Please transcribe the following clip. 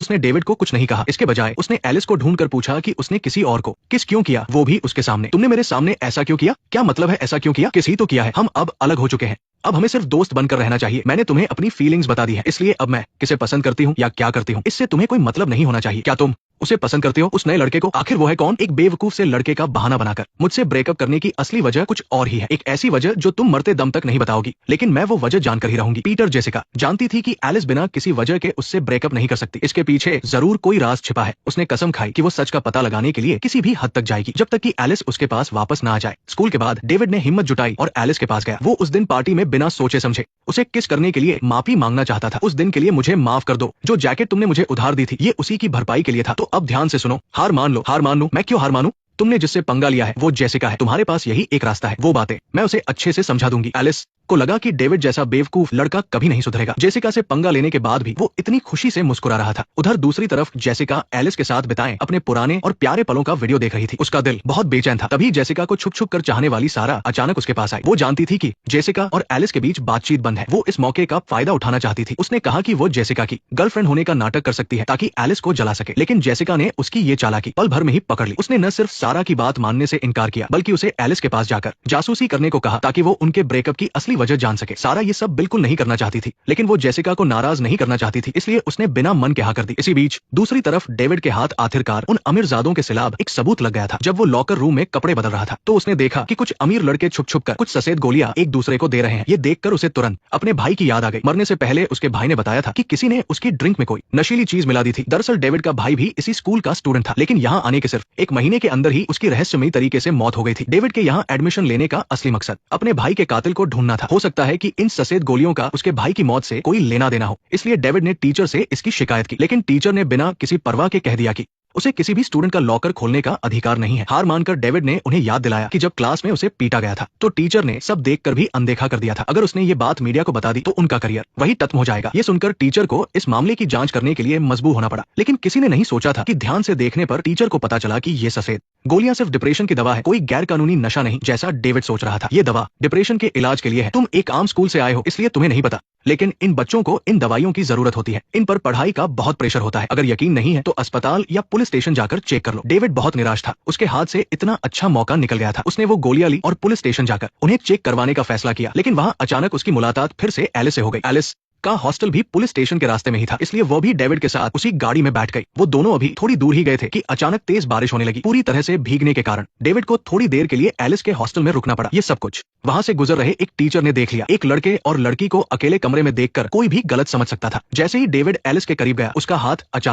उसने डेविड को कुछ नहीं कहा। इसके बजाय उसने एलिस को ढूंढकर पूछा कि उसने किसी और को किस क्यों किया, वो भी उसके सामने। तुमने मेरे सामने ऐसा क्यों किया? क्या मतलब है ऐसा क्यों किया? किस ही तो किया है। हम अब अलग हो चुके हैं। अब हमें सिर्फ दोस्त बनकर रहना चाहिए। मैंने तुम्हें अपनी फीलिंग्स बता दी है, इसलिए अब मैं किसे पसंद करती हूँ या क्या करती हूँ इससे तुम्हें कोई मतलब नहीं होना चाहिए। क्या तुम उसे पसंद करते हो, उस नए लड़के को? आखिर वो है कौन? एक बेवकूफ से लड़के का बहाना बनाकर मुझसे ब्रेकअप करने की असली वजह कुछ और ही है। एक ऐसी वजह जो तुम मरते दम तक नहीं बताओगी, लेकिन मैं वो वजह जानकर ही रहूंगी। पीटर, जेसिका जानती थी कि एलिस बिना किसी वजह के उससे ब्रेकअप नहीं कर सकती। इसके पीछे जरूर कोई राज छिपा है। उसने कसम खाई कि वो सच का पता लगाने के लिए किसी भी हद तक जाएगी, जब तक कि एलिस उसके पास वापस ना आ जाए। स्कूल के बाद डेविड ने हिम्मत जुटाई और एलिस के पास गया। वो उस दिन पार्टी में बिना सोचे समझे उसे किस करने के लिए माफी मांगना चाहता था। उस दिन के लिए मुझे माफ कर दो। जो जैकेट तुमने मुझे उधार दी थी, ये उसी की भरपाई के लिए था। तो अब ध्यान से सुनो, हार मान लो। हार मान लो? मैं क्यों हार मानूं? तुमने जिससे पंगा लिया है वो जेसिका है। तुम्हारे पास यही एक रास्ता है, वो बातें मैं उसे अच्छे से समझा दूंगी। एलिस को लगा कि डेविड जैसा बेवकूफ लड़का कभी नहीं सुधरेगा। जेसिका से पंगा लेने के बाद भी वो इतनी खुशी से मुस्कुरा रहा था। उधर दूसरी तरफ जेसिका एलिस के साथ बिताए अपने पुराने और प्यारे पलों का वीडियो देख रही थी। उसका दिल बहुत बेचैन था। तभी जेसिका को छुप छुप कर चाहने वाली सारा अचानक उसके पास आई। वो जानती थी कि जेसिका और एलिस के बीच बातचीत बंद है। वो इस मौके का फायदा उठाना चाहती थी। उसने कहा कि वो जेसिका की गर्लफ्रेंड होने का नाटक कर सकती है ताकि एलिस को जला सके, लेकिन जेसिका ने उसकी ये चालाकी पल भर में ही पकड़ ली। उसने न सिर्फ सारा की बात मानने से इनकार किया, बल्कि उसे एलिस के पास जाकर जासूसी करने को कहा ताकि वो उनके ब्रेकअप की असली वजह जान सके। सारा ये सब बिल्कुल नहीं करना चाहती थी, लेकिन वो जेसिका को नाराज नहीं करना चाहती थी, इसलिए उसने बिना मन के हाँ कर दी। इसी बीच दूसरी तरफ डेविड के हाथ आखिरकार उन अमीरजादों के खिलाफ एक सबूत लग गया था। जब वो लॉकर रूम में कपड़े बदल रहा था तो उसने देखा कि कुछ अमीर लड़के छुप छुप कर कुछ सफेद गोलियां एक दूसरे को दे रहे हैं। ये देखकर उसे तुरंत अपने भाई की याद आ गई। मरने से पहले उसके भाई ने बताया था कि किसी ने उसकी ड्रिंक में कोई नशीली चीज मिला दी थी। दरअसल डेविड का भाई भी इसी स्कूल का स्टूडेंट था, लेकिन यहाँ आने के सिर्फ एक महीने के अंदर ही उसकी रहस्यमयी तरीके से मौत हो गई थी। डेविड के यहाँ एडमिशन लेने का असली मकसद अपने भाई के कातिल को ढूंढना था। हो सकता है कि इन सफेद गोलियों का उसके भाई की मौत से कोई लेना देना हो, इसलिए डेविड ने टीचर से इसकी शिकायत की, लेकिन टीचर ने बिना किसी परवाह के कह दिया कि उसे किसी भी स्टूडेंट का लॉकर खोलने का अधिकार नहीं है। हार मानकर डेविड ने उन्हें याद दिलाया कि जब क्लास में उसे पीटा गया था तो टीचर ने सब देखकर भी अनदेखा कर दिया था। अगर उसने ये बात मीडिया को बता दी तो उनका करियर वही खत्म हो जाएगा। ये सुनकर टीचर को इस मामले की जांच करने के लिए मजबूर होना पड़ा, लेकिन किसी ने नहीं सोचा था कि ध्यान से देखने पर टीचर को पता चला कि ये सफेद गोलियां सिर्फ डिप्रेशन की दवा है, कोई गैर कानूनी नशा नहीं जैसा डेविड सोच रहा था। ये दवा डिप्रेशन के इलाज के लिए है। तुम एक आम स्कूल से आए हो इसलिए तुम्हें नहीं पता, लेकिन इन बच्चों को इन दवाइयों की जरूरत होती है। इन पर पढ़ाई का बहुत प्रेशर होता है। अगर यकीन नहीं है तो अस्पताल या पुलिस स्टेशन जाकर चेक कर लो। डेविड बहुत निराश था। उसके हाथ से इतना अच्छा मौका निकल गया था। उसने वो गोलियां ली और पुलिस स्टेशन जाकर उन्हें चेक करवाने का फैसला किया, लेकिन वहां अचानक उसकी मुलाकात फिर से एलिस से हो गई। एलिस का हॉस्टल भी पुलिस स्टेशन के रास्ते में ही था, इसलिए वो भी डेविड के साथ उसी गाड़ी में बैठ गई। वो दोनों अभी थोड़ी दूर ही गए थे कि अचानक तेज बारिश होने लगी। पूरी तरह से भीगने के कारण डेविड को थोड़ी देर के लिए एलिस के हॉस्टल में रुकना पड़ा। ये सब कुछ वहां से गुजर रहे एक टीचर ने देख लिया। एक लड़के और लड़की को अकेले कमरे में देखकर कोई भी गलत समझ सकता था। जैसे ही डेविड एलिस के करीब गया, उसका हाथ अचानक